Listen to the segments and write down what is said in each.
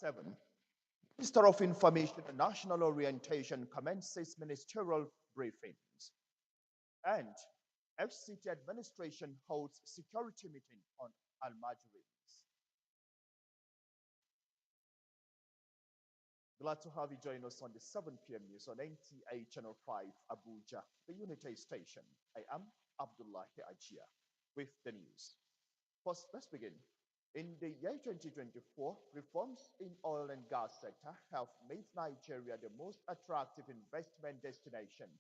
7. Minister of Information and National Orientation commences ministerial briefings. And FCT administration holds security meeting on Almajiris. Glad to have you join us on the 7 p.m. news on NTA Channel 5, Abuja, the Unity Station. I am Abdullahi Ajia with the news. First, let's begin. In the year 2024, reforms in oil and gas sector have made Nigeria the most attractive investment destination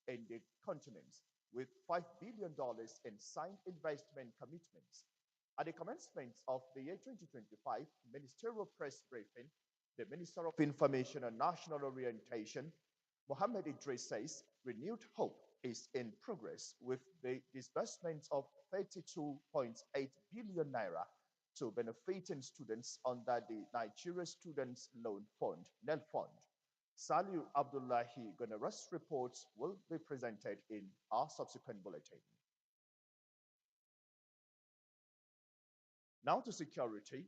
in the continent, with $5 billion in signed investment commitments. At the commencement of the year 2025 ministerial press briefing, the Minister of Information and National Orientation, Mohammed Idris, says renewed hope is in progress with the disbursement of 32.8 billion naira to benefiting students under the Nigeria Students Loan Fund, NEL Fund. Saliu Abdullahi Gonaras reports will be presented in our subsequent bulletin. Now to security.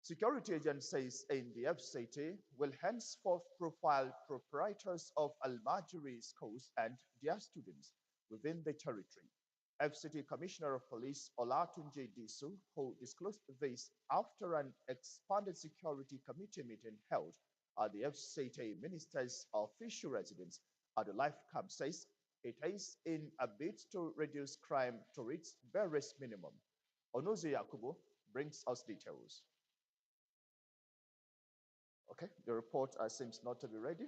Security agencies in the FCT will henceforth profile proprietors of Almajiri schools and their students within the territory. FCT Commissioner of Police Olatunji Disu, who disclosed this after an expanded security committee meeting held at the FCT Minister's official residence at the Life Camp, says it is in a bid to reduce crime to its barest minimum. Onozi Yakubu brings us details. Okay, the report seems not to be ready.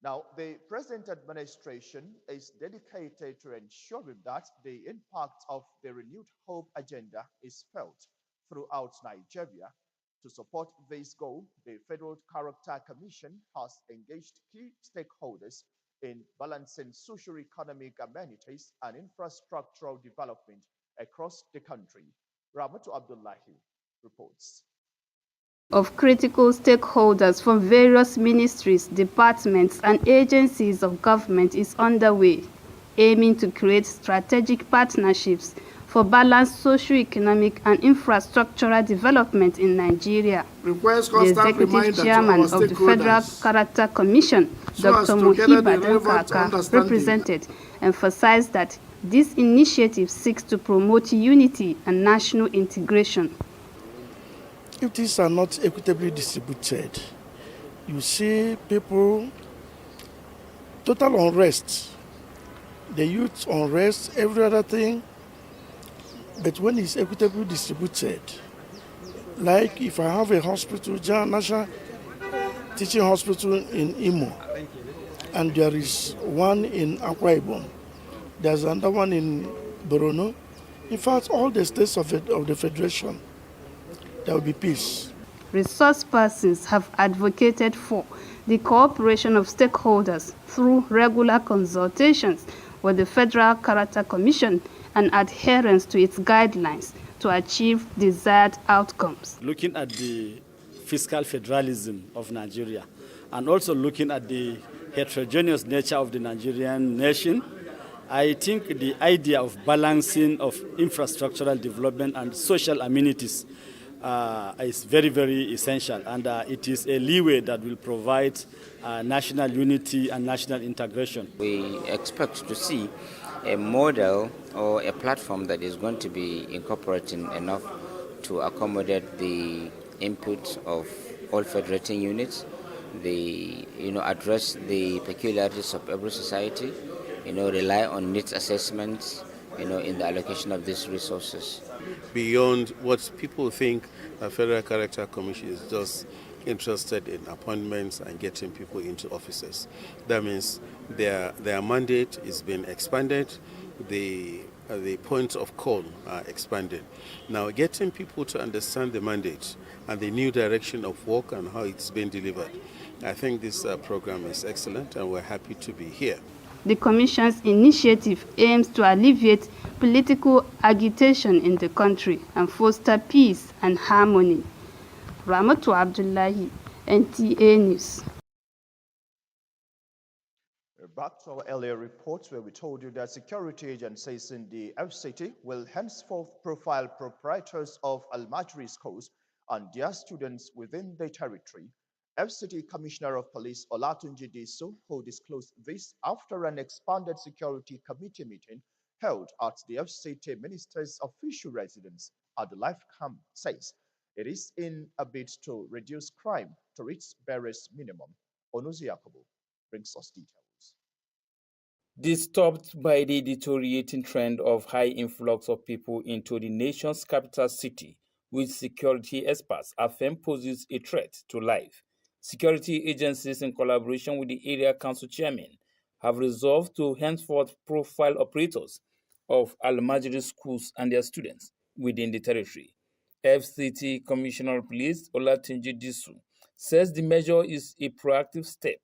Now, the present administration is dedicated to ensuring that the impact of the renewed hope agenda is felt throughout Nigeria. To support this goal, the Federal Character Commission has engaged key stakeholders in balancing socio-economic amenities and infrastructural development across the country. Ramatu Abdullahi reports. Of critical stakeholders from various ministries, departments, and agencies of government is underway, aiming to create strategic partnerships for balanced socio-economic and infrastructural development in Nigeria. The executive chairman of the Federal Character Commission, Dr. Muhiba Kaka, represented, emphasized that this initiative seeks to promote unity and national integration. If these are not equitably distributed, you see people, total unrest, the youth unrest, every other thing. But when it's equitably distributed, like if I have a hospital, National Teaching Hospital in Imo, and there is one in Akwa Ibom, there's another one in Borno. In fact, all the states of the Federation, there will be peace. Resource persons have advocated for the cooperation of stakeholders through regular consultations with the Federal Character Commission and adherence to its guidelines to achieve desired outcomes. Looking at the fiscal federalism of Nigeria and also looking at the heterogeneous nature of the Nigerian nation, I think the idea of balancing of infrastructural development and social amenities is very, very essential, and it is a leeway that will provide national unity and national integration. We expect to see a model or a platform that is going to be incorporating enough to accommodate the input of all federating units, address the peculiarities of every society, rely on needs assessments, in the allocation of these resources. Beyond what people think, the Federal Character Commission is just interested in appointments and getting people into offices. That means their mandate is being expanded, the points of call are expanded. Now, getting people to understand the mandate and the new direction of work and how it's being delivered, I think this program is excellent, and we're happy to be here. The Commission's initiative aims to alleviate political agitation in the country and foster peace and harmony. Ramatu Abdullahi, NTA News. Back to our earlier reports where we told you that security agencies in the FCT will henceforth profile proprietors of Almajiri schools and their students within the territory. FCT Commissioner of Police Olatunji Diso, who disclosed this after an expanded security committee meeting held at the FCT Minister's official residence at the Life Camp, says it is in a bid to reduce crime to its barest minimum. Onuzi Yakobo brings us details. Disturbed by the deteriorating trend of high influx of people into the nation's capital city, which security experts affirm poses a threat to life, security agencies, in collaboration with the area council chairman, have resolved to henceforth profile operators of Almajiri schools and their students within the territory. FCT Commissioner of Police Olatunji Disu says the measure is a proactive step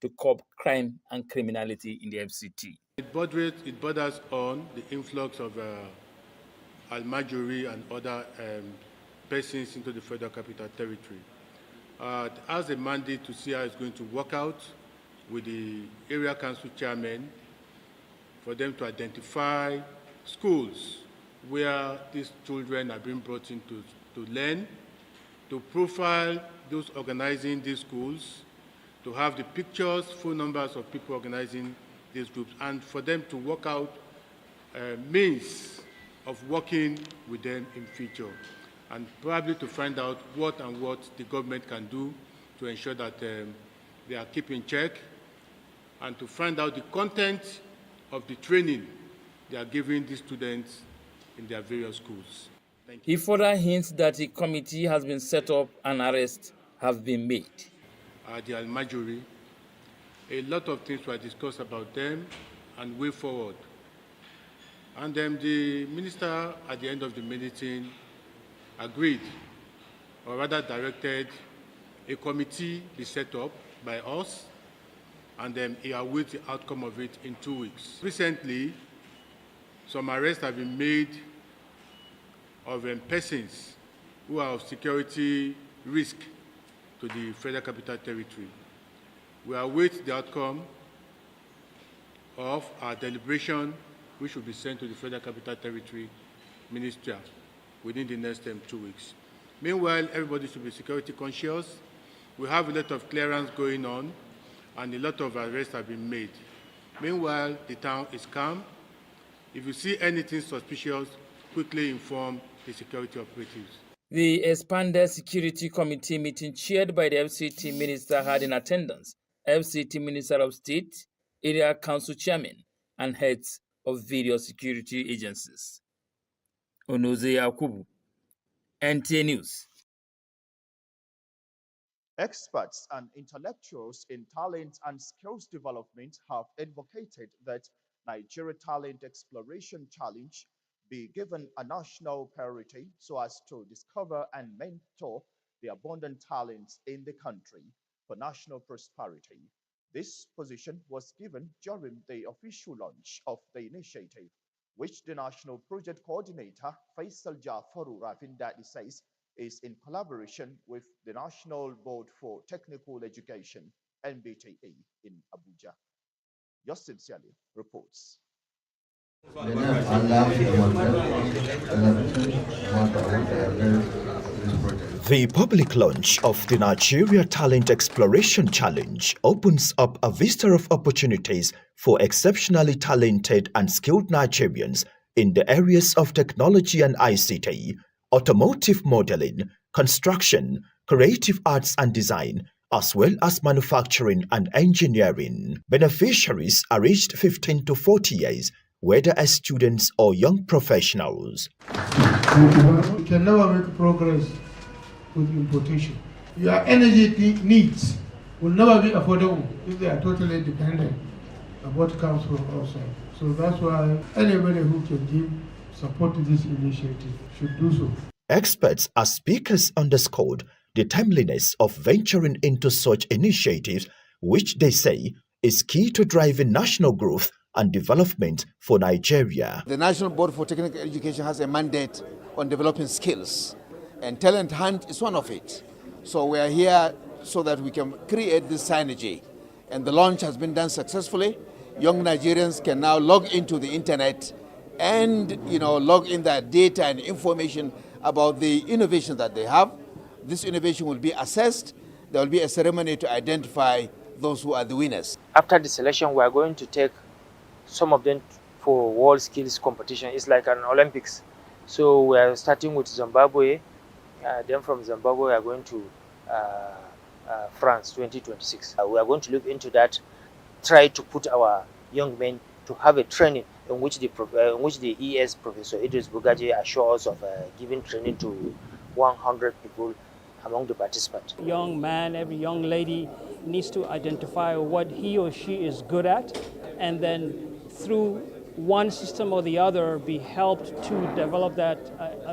to curb crime and criminality in the FCT. It borders on the influx of Almajiri and other persons into the Federal Capital Territory. It has a mandate to see how it's going to work out with the area council chairman for them to identify schools where these children are being brought in to learn, to profile those organizing these schools, to have the pictures, phone numbers of people organizing these groups, and for them to work out means of working with them in future, and probably to find out what the government can do to ensure that they are kept in check, and to find out the content of the training they are giving these students in their various schools. Thank you. He further hints that a committee has been set up and arrests have been made. The Almajiri, a lot of things were discussed about them and way forward. And then the minister, at the end of the meeting, agreed, or rather directed, a committee be set up by us, and then he awaits the outcome of it in 2 weeks. Recently, some arrests have been made of persons who are of security risk to the Federal Capital Territory. We await the outcome of our deliberation, which will be sent to the Federal Capital Territory Ministry within the next 2 weeks. Meanwhile, everybody should be security conscious. We have a lot of clearance going on, and a lot of arrests have been made. Meanwhile, the town is calm. If you see anything suspicious, quickly inform the security operatives. The expanded security committee meeting chaired by the FCT minister had in attendance FCT Minister of State, area council chairman, and heads of various security agencies. Onoze Yakubu, NTA News. Experts and intellectuals in talent and skills development have advocated that Nigeria Talent Exploration Challenge be given a national priority so as to discover and mentor the abundant talents in the country for national prosperity. This position was given during the official launch of the initiative, which the National Project Coordinator Faisal Jafaru Ravindadi says is in collaboration with the National Board for Technical Education, NBTE, in Abuja. Justin Siali reports. The public launch of the Nigeria Talent Exploration Challenge opens up a vista of opportunities for exceptionally talented and skilled Nigerians in the areas of technology and ICT, automotive modeling, construction, creative arts and design, as well as manufacturing and engineering. Beneficiaries are aged 15 to 40 years, whether as students or young professionals. You can never make progress with importation. Your energy needs will never be affordable if they are totally dependent on what comes from outside. So that's why anybody who can give support to this initiative should do so. Experts as speakers underscored the timeliness of venturing into such initiatives, which they say is key to driving national growth and development for Nigeria. The National Board for Technical Education has a mandate on developing skills, and talent hunt is one of it. So we are here so that we can create this synergy, and the launch has been done successfully. Young Nigerians can now log into the internet and log in their data and information about the innovations that they have, this innovation will be assessed. There will be a ceremony to identify those who are the winners. After the selection, we are going to take some of them for world skills competition. It's like an Olympics. So we are starting with Zimbabwe. Then from Zimbabwe, we are going to France 2026. We are going to look into that, try to put our young men to have a training in which the ES Professor Idris Bugaji assures us of giving training to 100 people among the participants. Young man, every young lady needs to identify what he or she is good at, and then through one system or the other be helped to develop that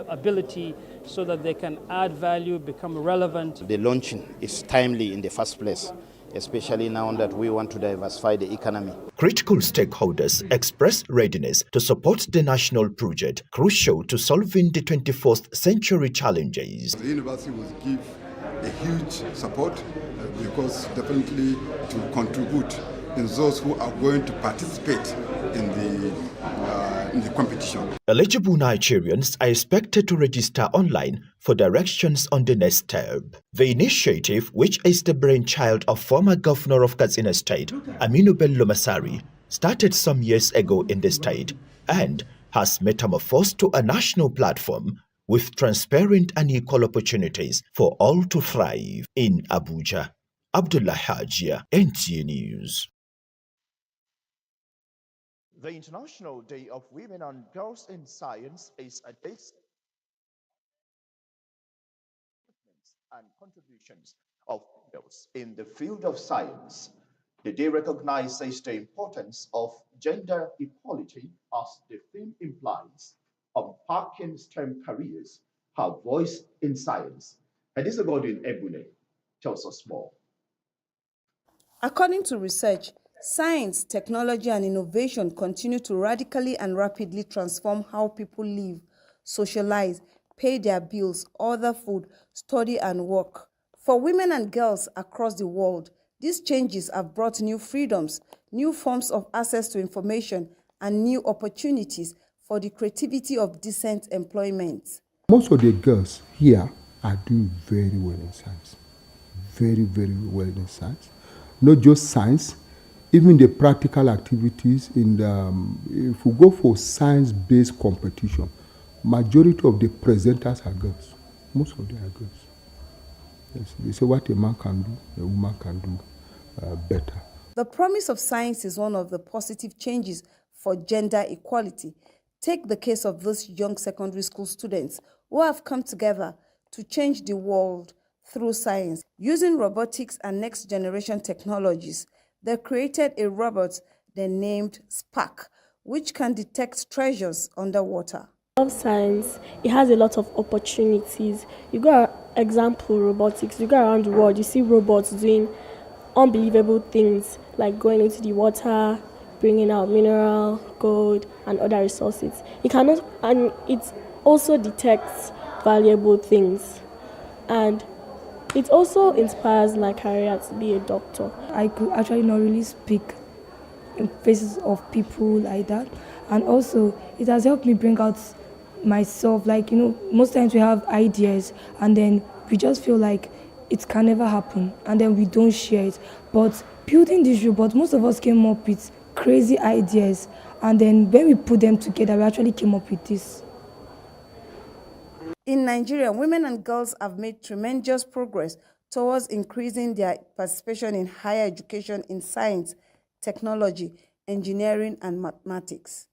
ability so that they can add value, become relevant. The launching is timely in the first place, especially now that we want to diversify the economy. Critical stakeholders expressed readiness to support the national project, crucial to solving the 21st century challenges. The university will give a huge support because definitely to contribute in those who are going to participate in the competition. Eligible Nigerians are expected to register online for directions on the next step. The initiative, which is the brainchild of former governor of Katsina State, Aminu Bello Masari, started some years ago in the state and has metamorphosed to a national platform with transparent and equal opportunities for all to thrive. In Abuja, Abdullah Hajia, NTA News. The International Day of Women and Girls in Science is a day and contributions of girls in the field of science. The day recognizes the importance of gender equality as the theme implies, unpacking STEM careers, her voice in science. Hadiza Godwin Ebune tells us more. According to research, science, technology, and innovation continue to radically and rapidly transform how people live, socialize, pay their bills, order food, study, and work. For women and girls across the world, these changes have brought new freedoms, new forms of access to information, and new opportunities for the creativity of decent employment. Most of the girls here are doing very well in science. Very, very well in science. Not just science, even the practical activities in the, if we go for science-based competition, majority of the presenters are girls. Most of them are girls. Yes, they say what a man can do, a woman can do better. The promise of science is one of the positive changes for gender equality. Take the case of those young secondary school students who have come together to change the world through science. Using robotics and next-generation technologies, they created a robot they named Spark, which can detect treasures underwater. Of science, it has a lot of opportunities. You got example robotics, you go around the world, you see robots doing unbelievable things like going into the water, bringing out mineral, gold, and other resources. It cannot, and it also detects valuable things, and it also inspires my career to be a doctor. I could actually not really speak in faces of people like that, and also it has helped me bring out myself. Like, you know, most times we have ideas and then we just feel like it can never happen and then we don't share it. But building this robot, most of us came up with crazy ideas, and then when we put them together, we actually came up with this. In Nigeria, women and girls have made tremendous progress towards increasing their participation in higher education in science, technology, engineering, and mathematics.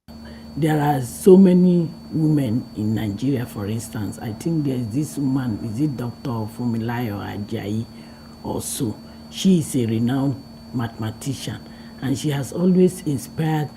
There are so many women in Nigeria, for instance. I think there's this woman, is it Dr. Fumilayo Ajayi also? She is a renowned mathematician, and she has always inspired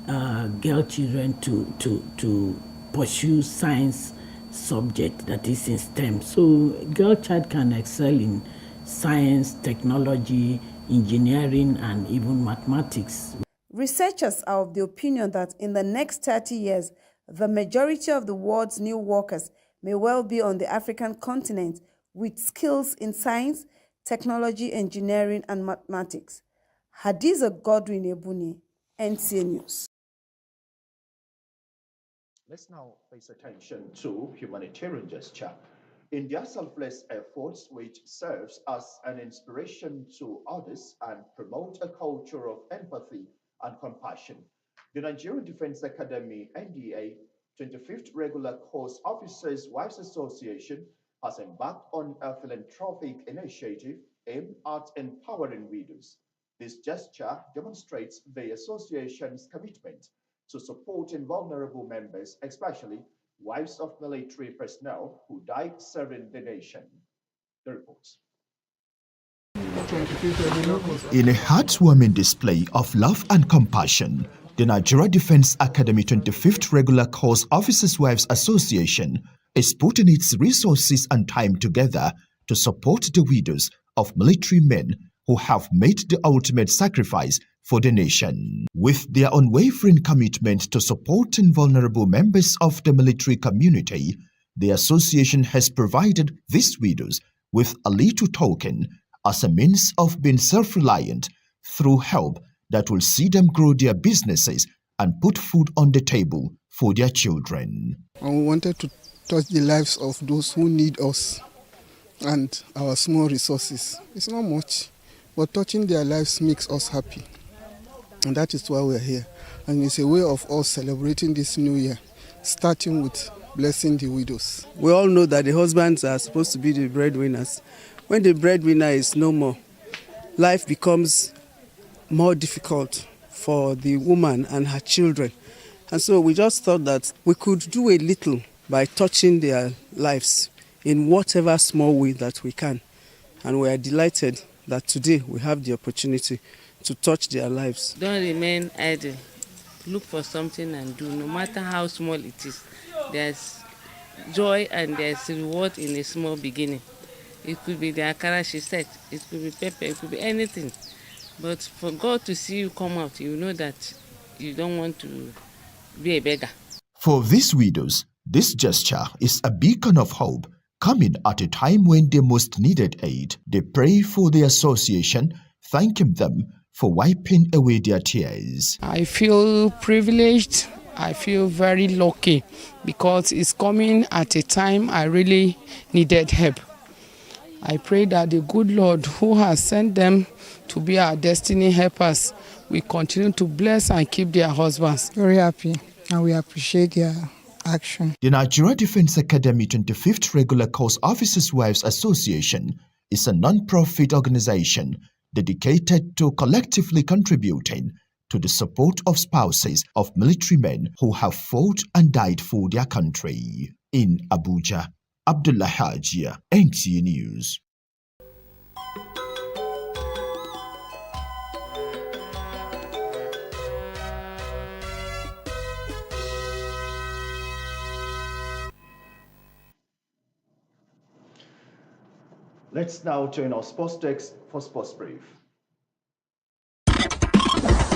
girl children to pursue science subject that is in STEM. So girl child can excel in science, technology, engineering, and even mathematics. Researchers are of the opinion that in the next 30 years, the majority of the world's new workers may well be on the African continent with skills in science, technology, engineering, and mathematics. Hadiza Godwin Ebune, NTA News. Let's now place attention to humanitarian gesture. in their selfless efforts, which serves as an inspiration to others and promote a culture of empathy and compassion. The Nigerian Defense Academy (NDA) 25th Regular Course Officers Wives Association has embarked on a philanthropic initiative aimed at empowering widows. This gesture demonstrates the association's commitment to supporting vulnerable members, especially wives of military personnel who died serving the nation. The reports. In a heartwarming display of love and compassion, the Nigeria Defense Academy 25th Regular Course Officers Wives Association is putting its resources and time together to support the widows of military men who have made the ultimate sacrifice for the nation. With their unwavering commitment to supporting vulnerable members of the military community, the association has provided these widows with a little token as a means of being self-reliant through help that will see them grow their businesses and put food on the table for their children. And we wanted to touch the lives of those who need us and our small resources. It's not much, but touching their lives makes us happy. And that is why we're here. And it's a way of us celebrating this new year, starting with blessing the widows. We all know that the husbands are supposed to be the breadwinners. When the breadwinner is no more, life becomes more difficult for the woman and her children. And so we just thought that we could do a little by touching their lives in whatever small way that we can. And we are delighted that today we have the opportunity to touch their lives. Don't remain idle. Look for something and do, no matter how small it is. There's joy and there's reward in a small beginning. It could be the akara she said, it could be pepper, it could be anything. But for God to see you come out, you know that you don't want to be a beggar. For these widows, this gesture is a beacon of hope, coming at a time when they most needed aid. They pray for the association, thanking them for wiping away their tears. I feel privileged. I feel very lucky because it's coming at a time I really needed help. I pray that the good Lord who has sent them to be our destiny helpers will continue to bless and keep their husbands. Very happy, and we appreciate their action. The Nigeria Defense Academy 25th Regular Course Officers Wives Association is a non-profit organization dedicated to collectively contributing to the support of spouses of military men who have fought and died for their country. In Abuja, Abdullah Hajia, NTA News. Let's now turn our sports desk for Sports Brief.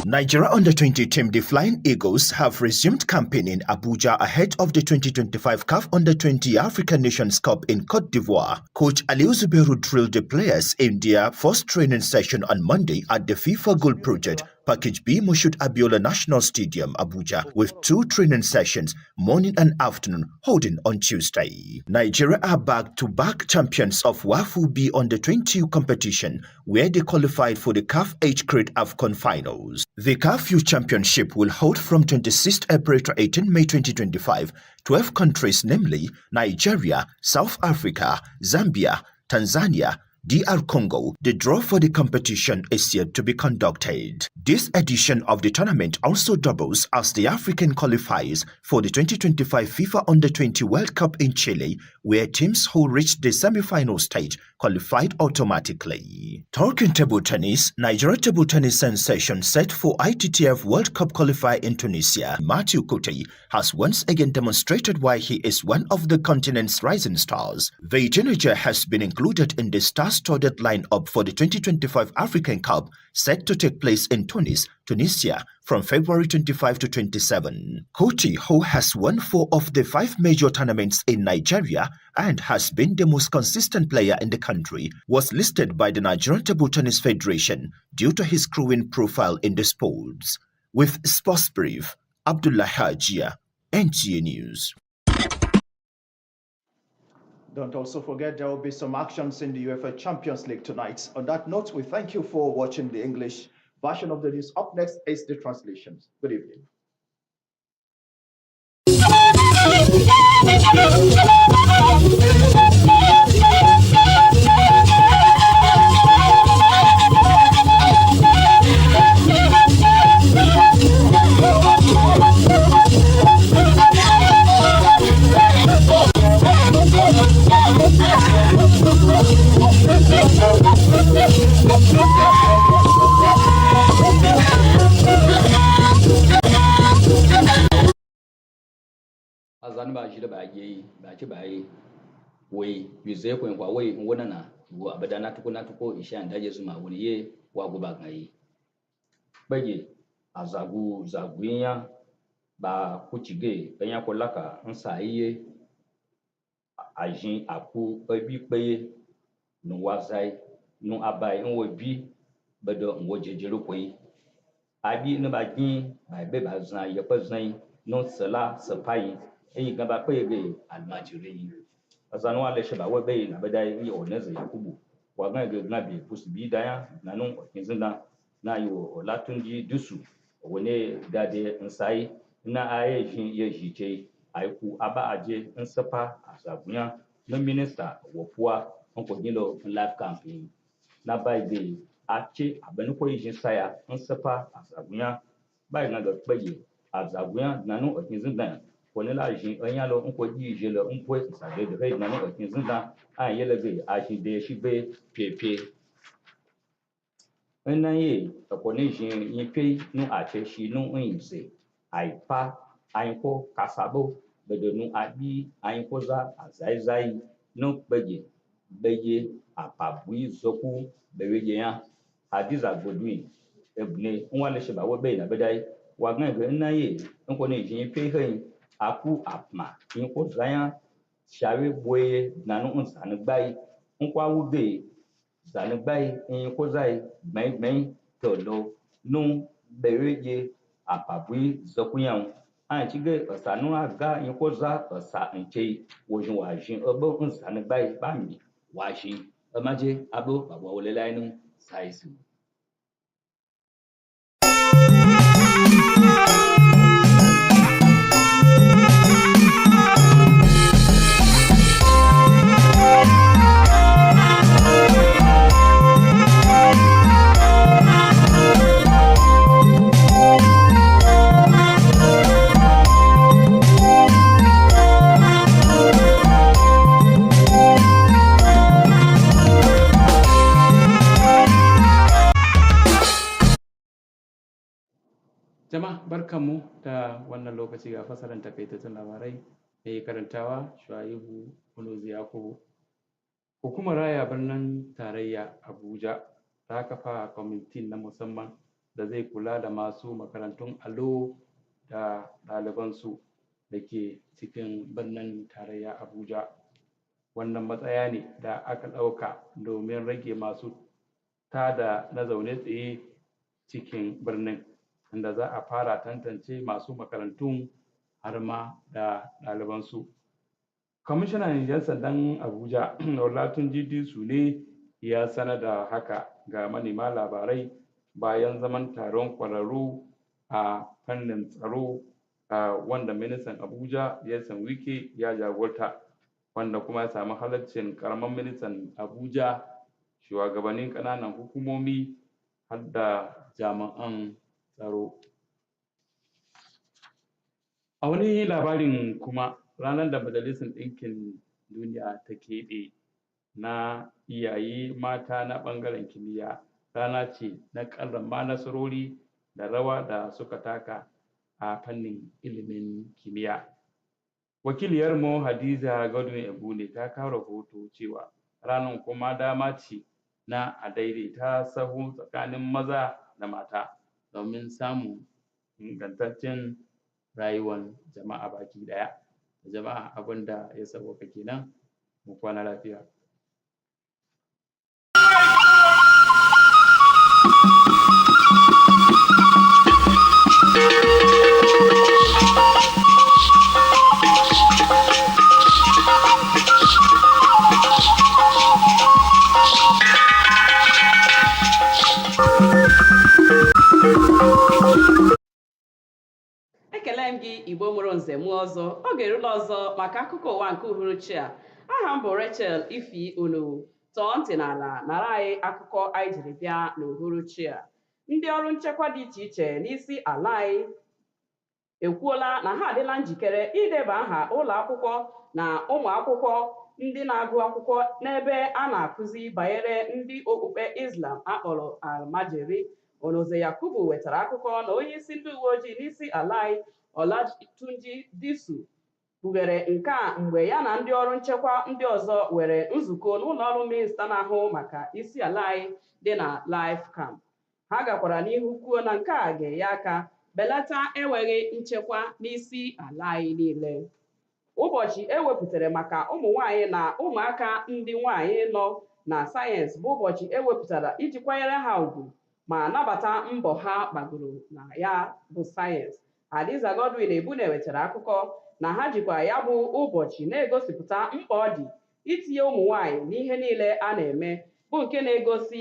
Nigeria Under-20 team, the Flying Eagles, have resumed campaign in Abuja ahead of the 2025 CAF Under-20 African Nations Cup in Cote d'Ivoire. Coach Aliou Zubairu drilled the players in their first training session on Monday at the FIFA Goal Project Package B Moshood Abiola National Stadium, Abuja, with 2 training sessions, morning and afternoon, holding on Tuesday. Nigeria are back-to-back champions of WAFU B Under-20 competition, where they qualified for the CAF H-Grade AFCON finals. The CAF Youth Championship will hold from 26 April to 18 May 2025. 12 countries, namely Nigeria, South Africa, Zambia, Tanzania, DR Congo. The draw for the competition is yet to be conducted. This edition of the tournament also doubles as the African qualifiers for the 2025 FIFA Under-20 World Cup in Chile, where teams who reached the semi-final stage qualified automatically. Talking table tennis, Nigeria table tennis sensation set for ITTF World Cup qualifier in Tunisia, Matthew Kuti, has once again demonstrated why he is one of the continent's rising stars. The teenager has been included in the star-studded lineup for the 2025 African Cup, set to take place in Tunis, Tunisia, from February 25 to 27. Kuti, who has won 4 of the 5 major tournaments in Nigeria and has been the most consistent player in the country, was listed by the Nigerian Table Tennis Federation due to his growing profile in the sports. With Sports Brief, Abdullah Hajia, NTA News. Don't also forget there will be some actions in the UEFA Champions League tonight. On that note, we thank you for watching the English version of the news. Up next is the translations. Good evening. azan ba shi da ba yi ba ci ba yi wai yuze ko kwa wai wona na wo abada na tuko isha ndaje zuma woni ye wa go ba ngai bage azagu zagunya ba kuchige enya ko laka nsa iye ajin aku ebi peye no wazai no abai nwo bi bedo nwo jejero koi abi no ba gin ba be ba zan ye pa zan no sala sapai eyi gan ba peye ge almajiri azanu ale sheba we be na be dai yi oneze yakubu wa gan ge gan bi kusibi daya nanu kinzinda na yo olatunji dusu wone dade nsai na aye jin ye jiche aiku aba aje nsapa asabunya no minister wofua onko gilo life campaign na bai be ache abani ko jin saya nsapa asabunya bai na do peye asabunya nanu kinzinda woni la jin anyalo onko ji jelo onko sabe de nanu kinzinda aye lebe ajide shibe pepe Enaye akonejin yipe nu acheshi nu nse aipa ainko kasabo bedenu abi ainko za azaizai nu beye apabui zoku beweje ya hadiza godwin ebne nwale sheba wobe na bedai wagan ge enaye nkonejin yipe hen aku apma inko zaya shawe boye nanu nsanu gbai nkwa wude zanigbai in kozai gbẹngbẹng tọlọ nu bereje apabui zọkunyan an chige osanu aga in koza osa nche wojin wajin obo nsanigbai bami wajin omaje abo babo wolelainu saisu Jama'a barkanmu da wannan lokaci ga fasaran takaitattun labarai mai karantawa Shuaibu Kunuzi Yakubu. Hukumar Raya Birnin Tarayya Abuja ta kafa kwamitin na musamman da zai kula da masu makarantun allo da ɗalibansu da ke cikin birnin tarayya Abuja. Wannan matsaya ne da aka ɗauka domin rage masu tada na zaune tsaye cikin birnin, inda za a fara tantance masu makarantun har ma da ɗalibansu. Kwamishinan 'yan sandan Abuja, Olatunji Disu ne ya sanar da haka ga manema labarai bayan zaman taron ƙwararru a fannin tsaro wanda ministan Abuja Nyesom Wike ya jagorta, wanda kuma ya samu halaccin ƙaramin ministan Abuja, shugabannin ƙananan hukumomi har da jami'an tsaro. A wani labarin kuma, ranar da Majalisar Ɗinkin Duniya ta keɓe na iyaye mata na ɓangaren kimiyya, rana ce na karrama nasarori da rawa da suka taka a fannin ilimin kimiyya. Wakiliyarmu Hadiza Godwin Ebune ta kawo rahoto cewa ranar kuma dama ce na a daidaita sahu tsakanin maza da mata domin samun ingantaccen rayuwar jama'a baki ɗaya. Jama'a abin da ya sauwaka kenan, mu kwana lafiya. gị Igbo mụrụ nze mụọ ọzọ oge erula ọzọ maka akụkọ ụwa nke uhuruchi a. Aha m bụ Rachel Ifi Unu. Tọọ ntị n'ala nara anyị akụkọ anyị jiri bịa n'uhuruchi a. Ndị ọrụ nchekwa dị iche iche n'isi ala anyị ekwuola na ha adịla njikere ideba aha ụlọ akwụkwọ na ụmụ akwụkwọ ndị na-agụ akwụkwọ n'ebe a na-akụzi banyere ndị okpukpe Islam akpọrọ Almajiri. Onoze Yakubu wetara akụkọ na onye isi ndị uwe ojii n'isi ala anyị Olatunji Disu kpughere nke a mgbe ya na ndị ọrụ nchekwa ndị ọzọ were nzukọ n'ụlọ ọrụ minista na-ahụ maka isi ala anyị dị na Life Camp. Ha gakwara n'ihu kwuo na nke a ga-enye aka belata enweghị nchekwa n'isi ala anyị niile. Ụbọchị ewepụtara maka ụmụ nwanyị na ụmụaka ndị nwanyị nọ na sayensị bụ ụbọchị ewepụtara iji kwanyere ha ugwu ma nabata mbọ ha gbagoro na ya bụ sayensị. Hadiza Godwin Ebune wetara akụkọ na ha jikwa ya bụ ụbọchị na-egosipụta mkpa ọ dị itinye ụmụ nwanyị n'ihe niile a na-eme bụ nke na-egosi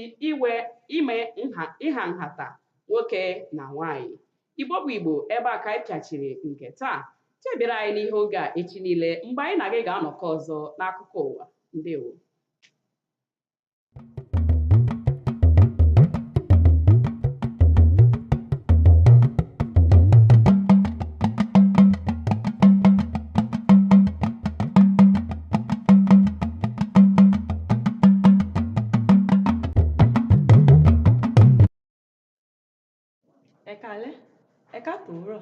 ịha nhata nwoke na nwanyị. Igbo bụ Igbo, ebe a ka anyị pịachiri nke taa. Chebere anyị n'ihe oge a echi niile mgbe anyị na gị ga-anọkọ ọzọ n'akụkọ ụwa. Ndewo. Ẹ̀ka tòórọ̀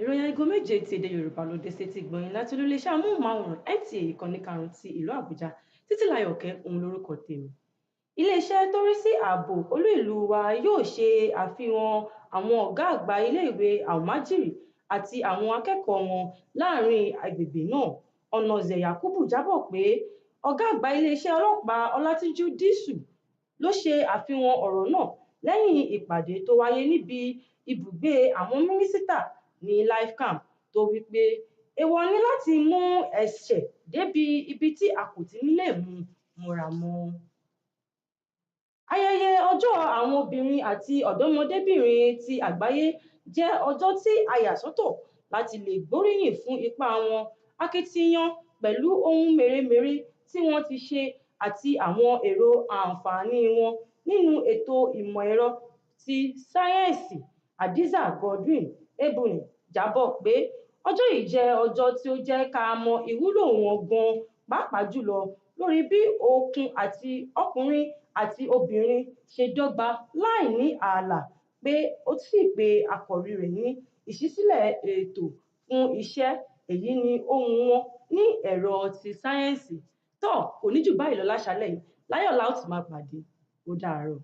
ìròyìn aago méje ti èdè Yorùbá ló dé sétí gbọ̀nyìn láti olúléeṣẹ́ amóhùnmáwòrán NTA ìkànnì 5 ti ìlú Àbújá. Títílayọ̀kẹ́ òun lórúkọ tèmi. Iléeṣẹ́ tó rí sí ààbò olú ìlú wa yóò ṣe àfihàn àwọn ọ̀gá àgbà iléèwé Almajiri àti àwọn akẹ́kọ̀ọ́ wọn láàrin agbègbè náà. Onoze Yakubu jábọ̀ pé ọ̀gá àgbà iléeṣẹ́ ọlọ́pàá Olatunji Disu ló ṣe àfihàn ọ̀rọ̀ náà lẹ́yìn ìpàdé tó wáyé níbi ibùgbé àwọn mínísítà ní Life Camp tó wí pé èèwọ̀ ni láti mú ẹ̀ṣẹ̀ débi ibi tí a kò ti nílé múra mọ́. Ayẹyẹ ọjọ́ àwọn obìnrin àti ọ̀dọ́mọdébìnrin ti àgbáyé jẹ́ ọjọ́ tí a yà sọ́tọ̀ láti lè gbóríyìn fún ipa wọn, akitiyan pẹ̀lú ohun mèremère tí wọ́n ti ṣe àti àwọn èrò àǹfààní wọn nínú ètò ìmọ̀ ẹ̀rọ ti sáyẹ́ǹsì. Hadiza Godwin Ebune jábọ̀ pé ọjọ́ yìí jẹ́ ọjọ́ tí ó jẹ́ ká mọ ìwúlò wọn gan, pàápàá jùlọ lórí bí ọkùnrin àti obìnrin ṣe dọ́gba láì ní ààlà, pé ó sì pe àkòrí rẹ̀ ní ìṣísílẹ̀ ètò fún iṣẹ́. Èyí ni ohun wọn ní ẹ̀rọ ti sáyẹ́ǹsì. Tó kò ní jù báyìí lọ láṣálẹ́ yìí. Láyọ̀ la ó ti máa pàdé. Ó dàárọ̀.